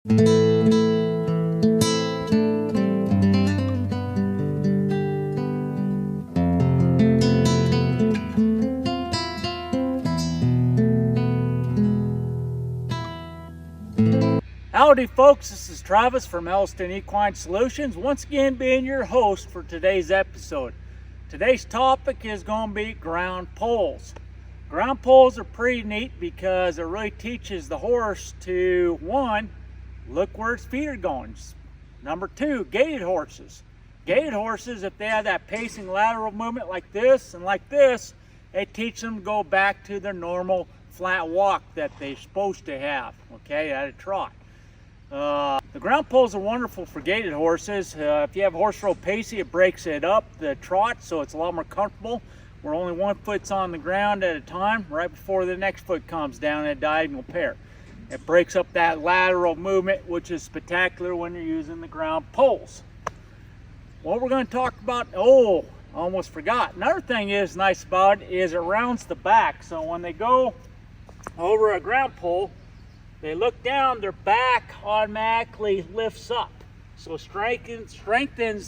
Howdy folks, this is Travis from Elston Equine Solutions, once again being your host for today's episode. Today's topic is going to be ground poles. Ground poles are pretty neat because it really teaches the horse to, one, look where its feet are going. Number two, gaited horses. Gaited horses, if they have that pacing lateral movement like this and like this, it teaches them to go back to their normal flat walk that they're supposed to have, okay, at a trot. The ground poles are wonderful for gaited horses. If you have a horse real pacey, it breaks it up, the trot, so it's a lot more comfortable, where only one foot's on the ground at a time, right before the next foot comes down in a diagonal pair. It breaks up that lateral movement, which is spectacular when you're using the ground poles. What we're going to talk about, I almost forgot. Another thing is nice about it is it rounds the back, so when they go over a ground pole, they look down, their back automatically lifts up. So strengthens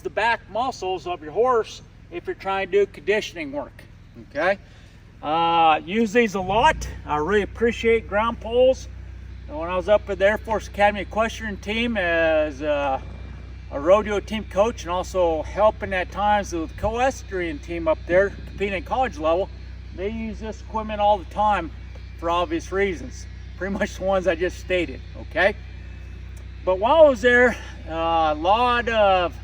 the back muscles of your horse if you're trying to do conditioning work, okay? Use these a lot. I really appreciate ground poles. And when I was up at the Air Force Academy equestrian team as a rodeo team coach and also helping at times with the co-equestrian team up there, competing at college level, they use this equipment all the time for obvious reasons. Pretty much the ones I just stated, okay? But while I was there, a lot of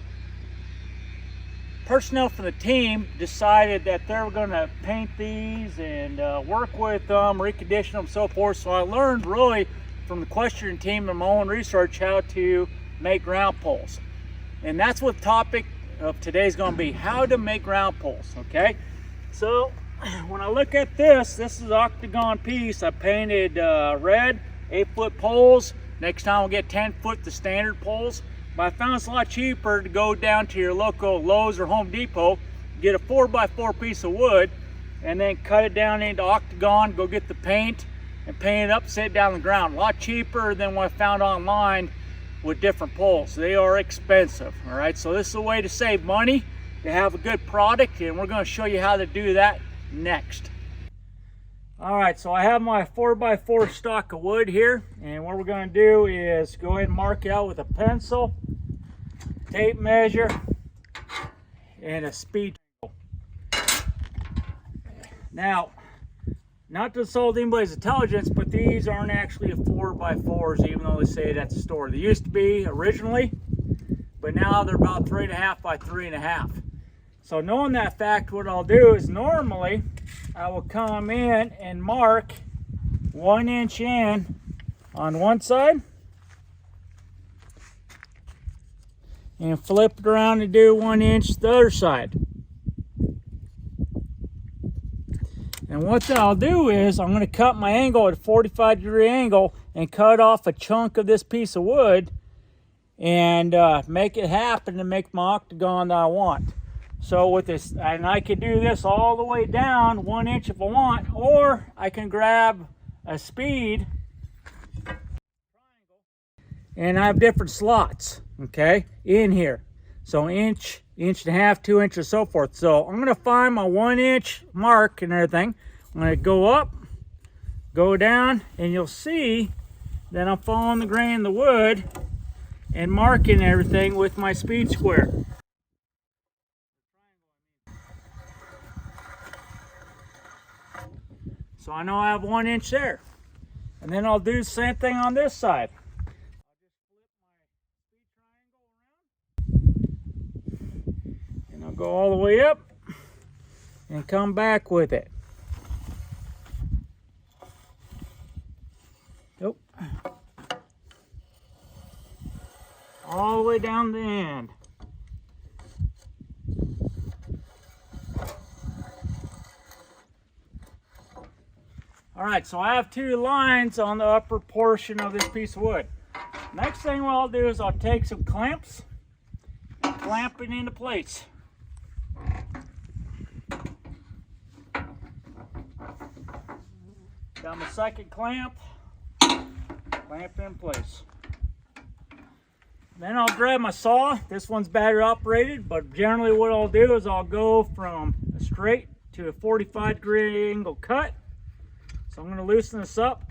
personnel from the team decided that they were going to paint these and work with them, recondition them, so forth. So I learned really from the equestrian team and my own research how to make ground poles. And that's what the topic of today is going to be, how to make ground poles, okay? So when I look at this is an octagon piece. I painted red, 8-foot poles. Next time we'll get 10-foot, the standard poles. But I found it's a lot cheaper to go down to your local Lowe's or Home Depot, get a 4x4 piece of wood, and then cut it down into octagon, go get the paint, and paint it up, set it down on the ground. A lot cheaper than what I found online with different poles. They are expensive, all right? So this is a way to save money, to have a good product, and we're going to show you how to do that next. All right, so I have my 4x4 stock of wood here, and what we're going to do is go ahead and mark it out with a pencil, tape measure, and a speed tool. Now, not to insult anybody's intelligence, but these aren't actually 4x4s, even though they say it at the store. They used to be originally, but now they're about 3.5 by 3.5. So knowing that fact, what I'll do is normally I will come in and mark 1 inch in on one side and flip it around and do 1 inch the other side. And what I'll do is I'm going to cut my angle at a 45-degree angle and cut off a chunk of this piece of wood and make it happen to make my octagon that I want. So with this, and I can do this all the way down 1 inch if I want, or I can grab a speed and I have different slots, okay, in here. So inch, inch and a half, 2 inches, so forth. So I'm gonna find my 1 inch mark and everything. I'm gonna go up, go down, and you'll see that I'm following the grain of the wood and marking everything with my speed square. So I know I have 1 inch there. And then I'll do the same thing on this side. And I'll go all the way up and come back with it. Nope. All the way down the end. All right, so I have 2 lines on the upper portion of this piece of wood. Next thing what I'll do is I'll take some clamps and clamp it into place. Got my second clamp, clamp in place. Then I'll grab my saw. This one's battery operated, but generally what I'll do is I'll go from a straight to a 45-degree angle cut. So I'm going to loosen this up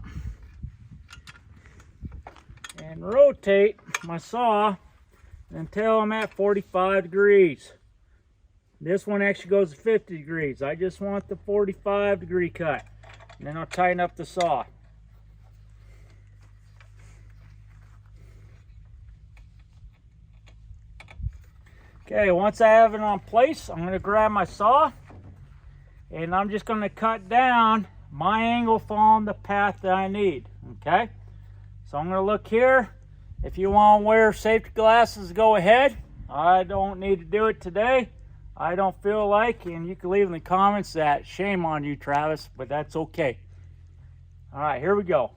and rotate my saw until I'm at 45 degrees. This one actually goes to 50 degrees. I just want the 45-degree cut. And then I'll tighten up the saw. Okay, once I have it on place, I'm going to grab my saw and I'm just going to cut down my angle following the path that I need. Okay, so I'm going to look here. If you want to wear safety glasses, go ahead. I don't need to do it today. I don't feel like, and you can leave in the comments that shame on you, Travis, but that's okay. All right, here we go.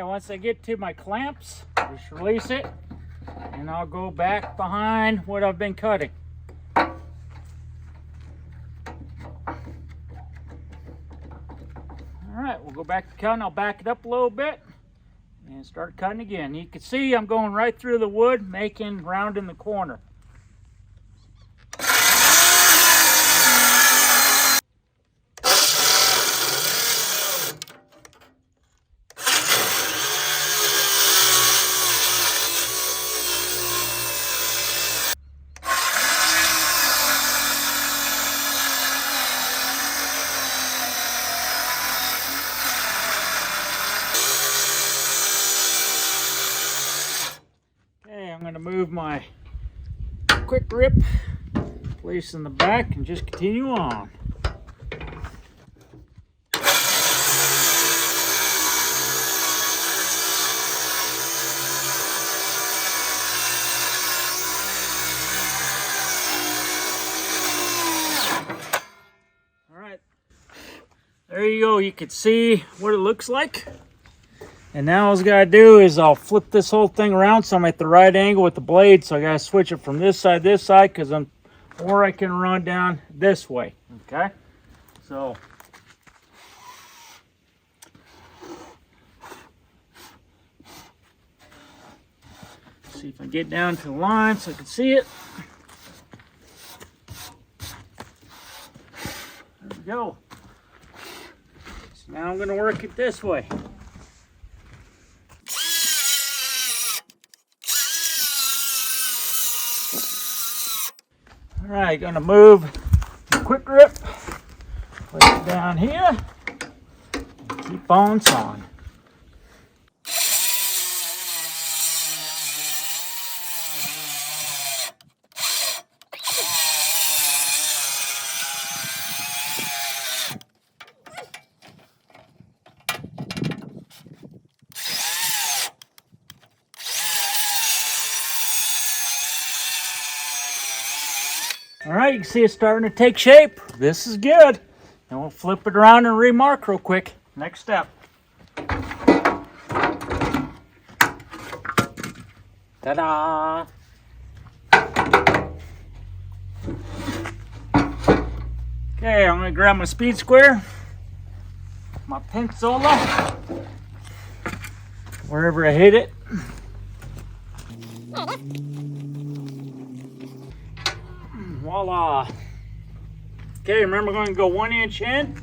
Once I get to my clamps, just release it and I'll go back behind what I've been cutting. All right, we'll go back to cutting. I'll back it up a little bit and start cutting again. You can see I'm going right through the wood, making round in the corner. I'm going to move my quick grip, place in the back, and just continue on. All right, there you go. You can see what it looks like. And now all I gotta do is I'll flip this whole thing around so I'm at the right angle with the blade. So I gotta switch it from this side, because or I can run down this way. Okay, so see if I get down to the line so I can see it. There we go. So now I'm gonna work it this way. All right, gonna move the quick grip, put it down here, and keep on sawing. All right, you can see it's starting to take shape. This is good. And we'll flip it around and remark real quick. Next step. Ta-da! Okay, I'm gonna grab my speed square, my pensola, wherever I hit it. Voila. Okay, remember, we're going to go 1 inch in.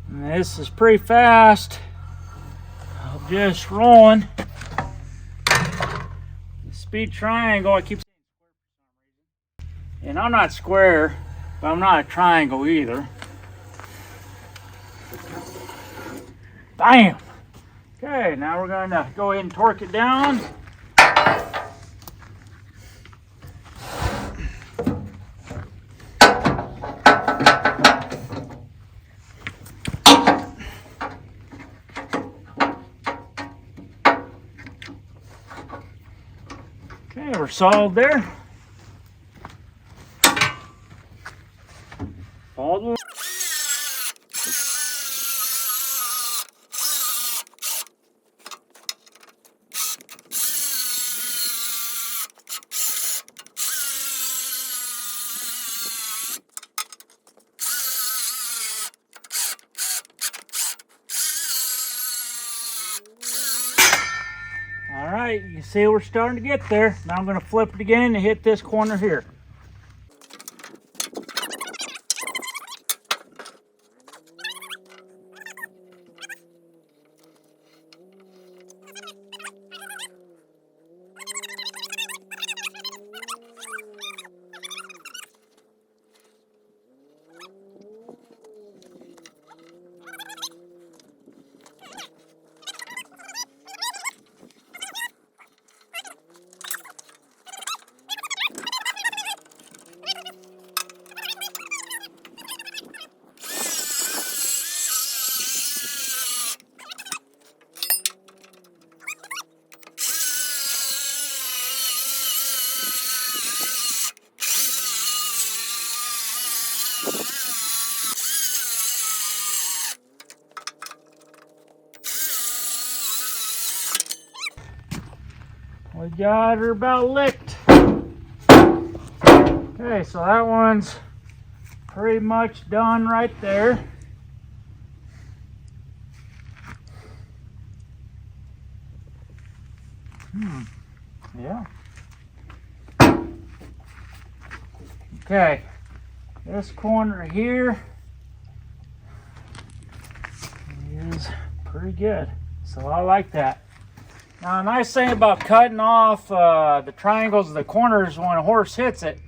And this is pretty fast. I'm just rolling. The speed triangle, I keep saying square for some reason. And I'm not square, but I'm not a triangle either. Bam! Okay, now we're going to go ahead and torque it down. Okay, we're solid there. Follow the line. All right, you see we're starting to get there. Now I'm going to flip it again and hit this corner here. We got her about licked. Okay, so that one's pretty much done right there. Yeah. Okay, this corner here is pretty good. So I like that. Now, a nice thing about cutting off the triangles of the corners when a horse hits it,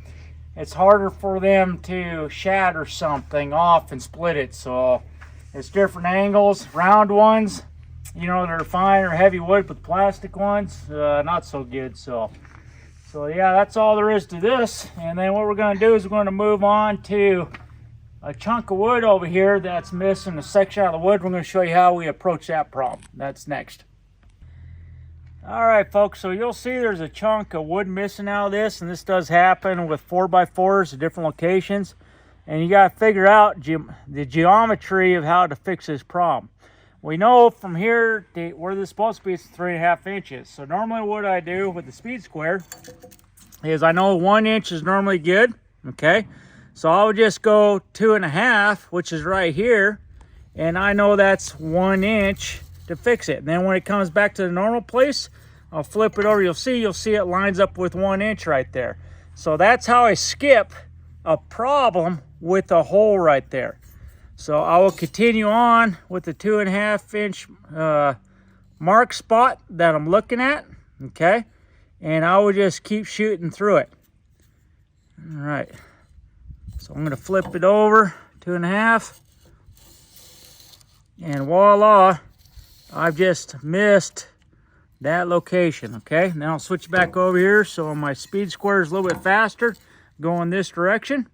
it's harder for them to shatter something off and split it. So it's different angles. Round ones, you know, they're fine, or heavy wood, but plastic ones, not so good. So yeah, that's all there is to this. And then what we're going to do is we're going to move on to a chunk of wood over here that's missing a section out of the wood. We're going to show you how we approach that problem. That's next. All right, folks, so you'll see there's a chunk of wood missing out of this, and this does happen with 4x4s at different locations. And you got to figure out the geometry of how to fix this problem. We know from here to where this is supposed to be, it's 3.5 inches. So normally what I do with the speed square is I know 1 inch is normally good, okay? So I would just go 2.5, which is right here, and I know that's 1 inch to fix it. And then when it comes back to the normal place, I'll flip it over. You'll see it lines up with 1 inch right there. So that's how I skip a problem with a hole right there. So I will continue on with the 2.5 inch mark spot that I'm looking at, okay? And I will just keep shooting through it. All right. So I'm going to flip it over 2.5, and voila, I've just missed that location, okay? Now I'll switch back over here so my speed square is a little bit faster, going this direction.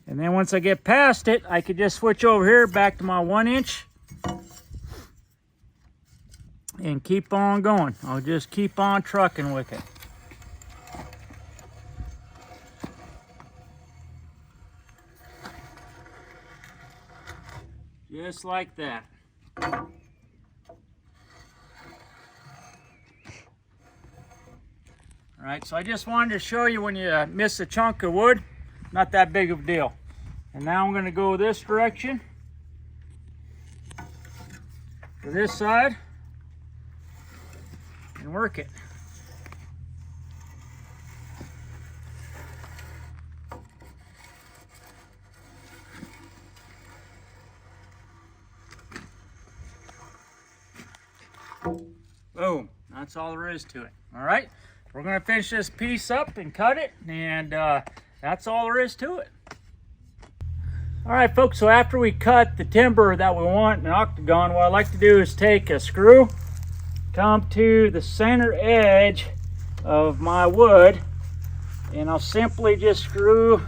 And then once I get past it, I could just switch over here back to my 1 inch and keep on going. I'll just keep on trucking with it. Just like that. All right, so I just wanted to show you when you miss a chunk of wood, not that big of a deal. And now I'm going to go this direction to this side and work it. Boom. That's all there is to it. All right. We're going to finish this piece up and cut it, and that's all there is to it. All right, folks, so after we cut the timber that we want in an octagon, what I like to do is take a screw, come to the center edge of my wood, and I'll simply just screw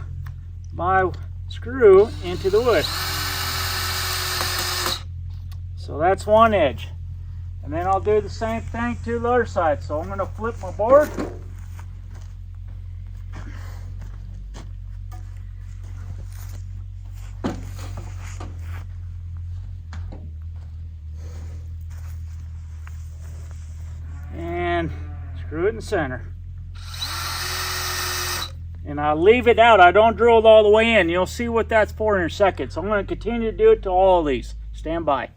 my screw into the wood. So that's one edge. And then I'll do the same thing to the other side. So I'm going to flip my board. Screw it in the center. And I leave it out. I don't drill it all the way in. You'll see what that's for in a second. So I'm going to continue to do it to all of these. Stand by.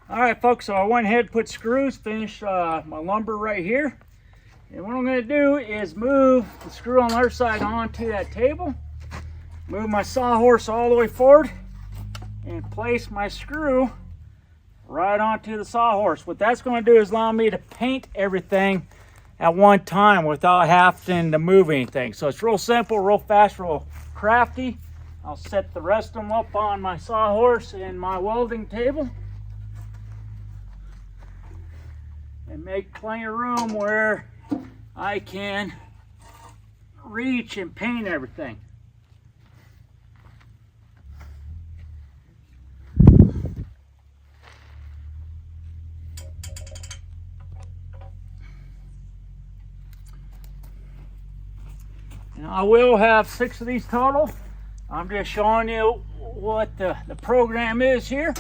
All right, folks, so I went ahead and put screws, finished my lumber right here. And what I'm going to do is move the screw on the other side onto that table, move my sawhorse all the way forward, and place my screw right onto the sawhorse. What that's going to do is allow me to paint everything at one time without having to move anything. So it's real simple, real fast, real crafty. I'll set the rest of them up on my sawhorse and my welding table and make plenty of room where I can reach and paint everything. And I will have 6 of these total. I'm just showing you what the program is here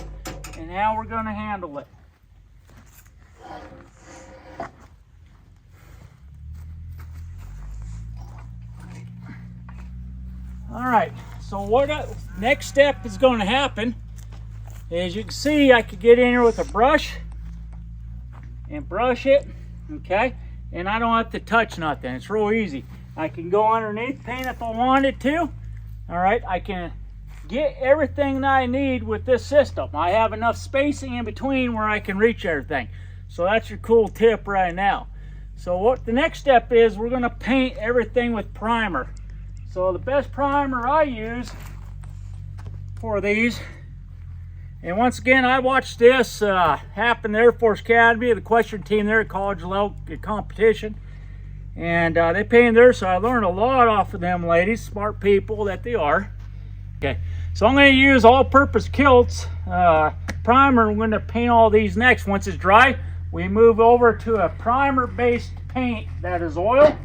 and how we're going to handle it. All right, so what next step is going to happen is, you can see I could get in here with a brush and brush it, okay? And I don't have to touch nothing. It's real easy. I can go underneath, paint if I wanted to. All right, I can get everything that I need with this system. I have enough spacing in between where I can reach everything. So that's your cool tip right now. So what the next step is, we're going to paint everything with primer. So the best primer I use for these, and once again, I watched this happen in the Air Force Academy, the equestrian team there at college level competition. And they painted there, so I learned a lot off of them ladies, smart people that they are. Okay, so I'm going to use all-purpose kilts primer. I'm going to paint all these next. Once it's dry, we move over to a primer-based paint that is oil,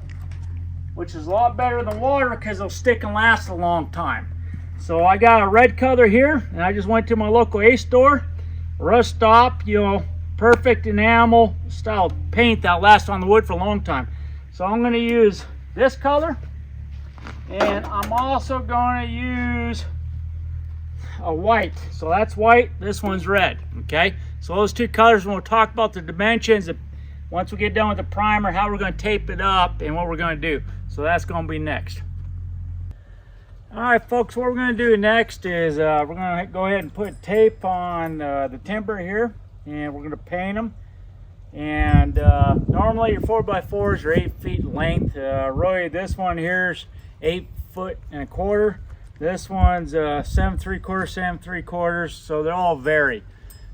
which is a lot better than water because it'll stick and last a long time. So I got a red color here, and I just went to my local Ace store. Rust Stop, you know, perfect enamel style paint that lasts on the wood for a long time. So I'm going to use this color, and I'm also going to use a white. So that's white, this one's red, okay? So those two colors, and we'll talk about the dimensions once we get done with the primer, how we're going to tape it up and what we're going to do. So that's going to be next. All right, folks, what we're going to do next is we're going to go ahead and put tape on the timber here, and we're going to paint them. And normally your 4x4s are 8 feet in length. Really, this one here's 8 foot and a quarter. This one's 7 3/4, 7 3/4. So they all vary.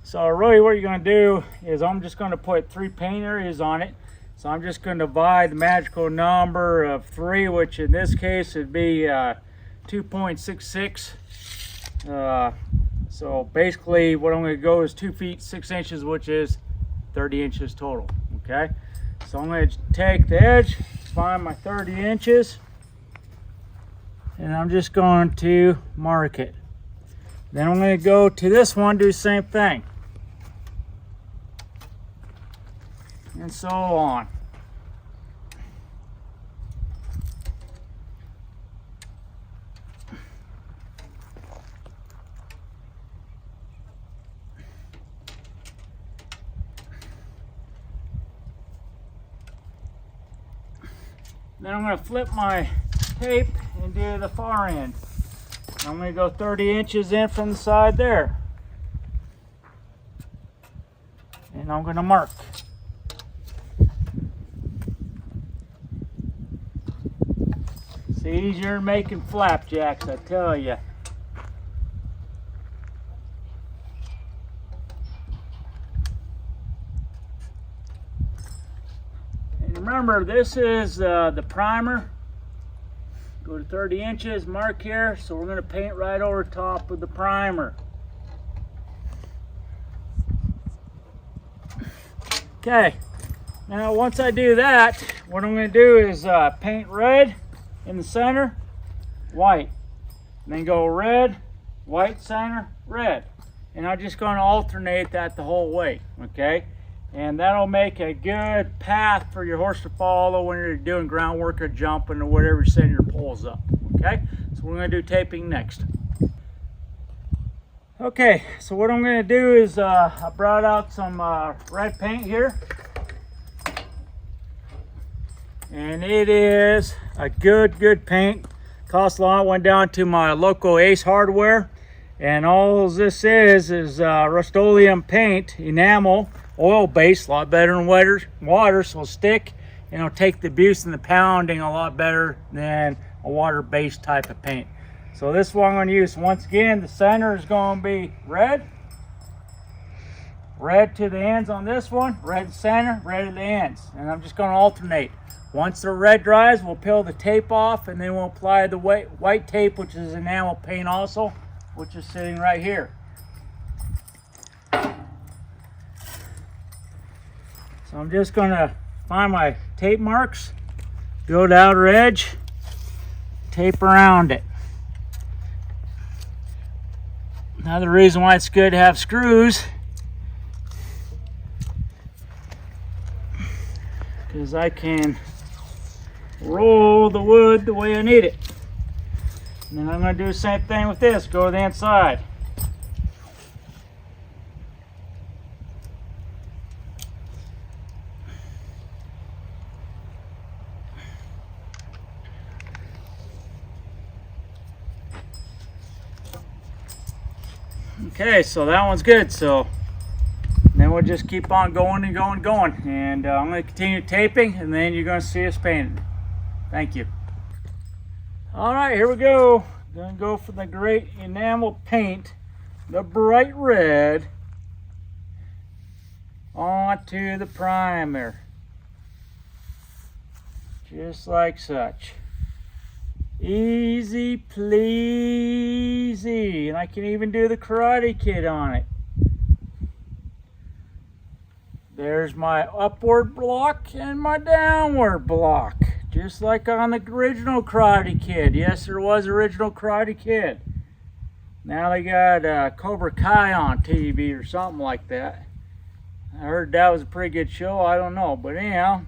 So really, what you're going to do is I'm just going to put 3 paint areas on it. So I'm just going to divide the magical number of 3, which in this case would be 2.66. So basically, what I'm going to go is 2 feet 6 inches, which is 30 inches total. Okay, so I'm going to take the edge, find my 30 inches, and I'm just going to mark it. Then I'm going to go to this one, do the same thing, and so on. Then I'm going to flip my tape and do the far end. I'm going to go 30 inches in from the side there. And I'm going to mark. It's easier than making flapjacks, I tell you. Remember, this is the primer. Go to 30 inches, mark here. So we're going to paint right over top of the primer. Okay, now once I do that, what I'm going to do is paint red in the center, white. And then go red, white center, red. And I'm just going to alternate that the whole way, okay? And that'll make a good path for your horse to follow when you're doing groundwork or jumping or whatever you're setting your poles up. Okay, so we're going to do taping next. Okay, so what I'm going to do is I brought out some red paint here. And it is a good paint. Cost a lot. Went down to my local Ace Hardware. And all this is Rust-Oleum paint, enamel, oil-based, a lot better than water, so it'll stick and it'll take the abuse and the pounding a lot better than a water-based type of paint. So this one I'm going to use. Once again, the center is going to be red. Red to the ends on this one, red center, red to the ends. And I'm just going to alternate. Once the red dries, we'll peel the tape off and then we'll apply the white tape, which is enamel paint also, which is sitting right here. So I'm just going to find my tape marks, go to the outer edge, tape around it. Another reason why it's good to have screws, because I can roll the wood the way I need it. And then I'm going to do the same thing with this, go to the inside. Okay, so that one's good. So then we'll just keep on going and going. And I'm going to continue taping, and then you're going to see us painting. Thank you. All right, here we go. Going to go for the great enamel paint, the bright red, onto the primer. Just like such. Easy pleasy. And I can even do the Karate Kid on it. There's my upward block and my downward block. Just like on the original Karate Kid. Yes, there was original Karate Kid. Now they got Cobra Kai on TV or something like that. I heard that was a pretty good show. I don't know. But anyhow,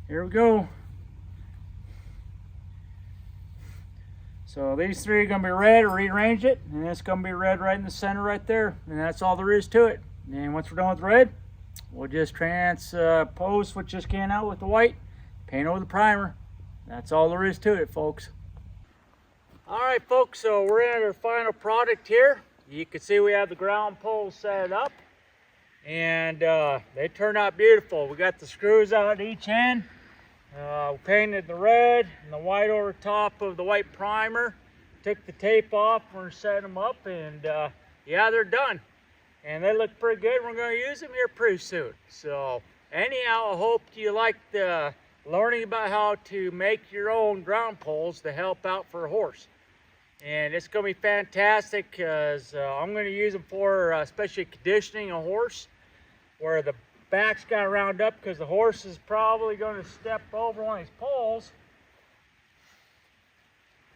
here we go. So these three are going to be red, or rearrange it, and it's going to be red right in the center right there. And that's all there is to it. And once we're done with red, we'll just transpose what just came out with the white, paint over the primer. That's all there is to it, folks. All right, folks, so we're at our final product here. You can see we have the ground poles set up, and they turned out beautiful. We got the screws out at each end. We painted the red and the white over top of the white primer. Took the tape off, we're setting them up, and yeah, they're done. And they look pretty good. We're going to use them here pretty soon. So anyhow, I hope you liked learning about how to make your own ground poles to help out for a horse. And it's going to be fantastic because I'm going to use them for especially conditioning a horse, where the back's got to round up because the horse is probably going to step over one of these poles.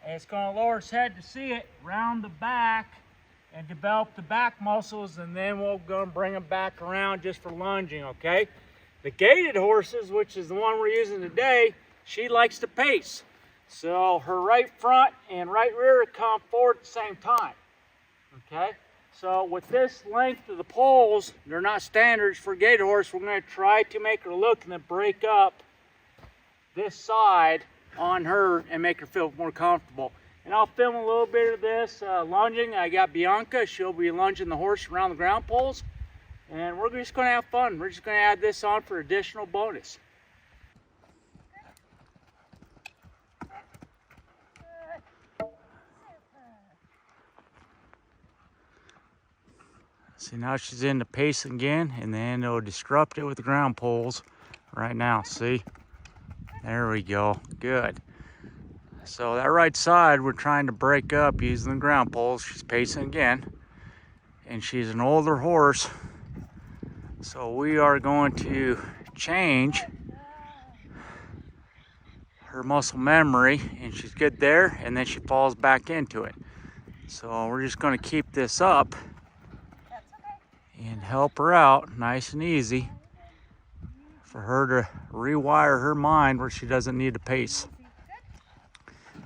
And it's going to lower its head to see it, round the back, and develop the back muscles, and then we're going to bring them back around just for lunging, okay? The gaited horses, which is the one we're using today, she likes to pace. So her right front and right rear come forward at the same time, okay? So with this length of the poles, they're not standards for a gaited horse. We're going to try to make her look and then break up this side on her and make her feel more comfortable. And I'll film a little bit of this lunging. I got Bianca. She'll be lunging the horse around the ground poles. And we're just going to have fun. We're just going to add this on for additional bonus. See, now she's in the pace again, and then it'll disrupt it with the ground poles right now. See? There we go. Good. So that right side we're trying to break up using the ground poles. She's pacing again, and she's an older horse, so we are going to change her muscle memory, and she's good there, and then she falls back into it. So we're just going to keep this up and help her out nice and easy. for her to rewire her mind where she doesn't need to pace.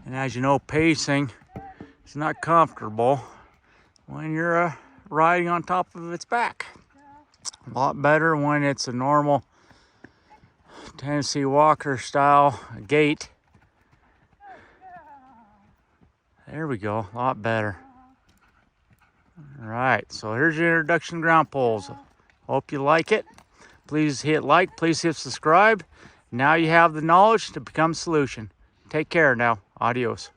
And as you know, pacing is not comfortable when you're riding on top of its back. A lot better when it's a normal Tennessee Walker style gait. There we go, a lot better. All right, so here's your introduction to ground poles. Hope you like it. Please hit like, please hit subscribe. Now you have the knowledge to become a solution. Take care now. Adios.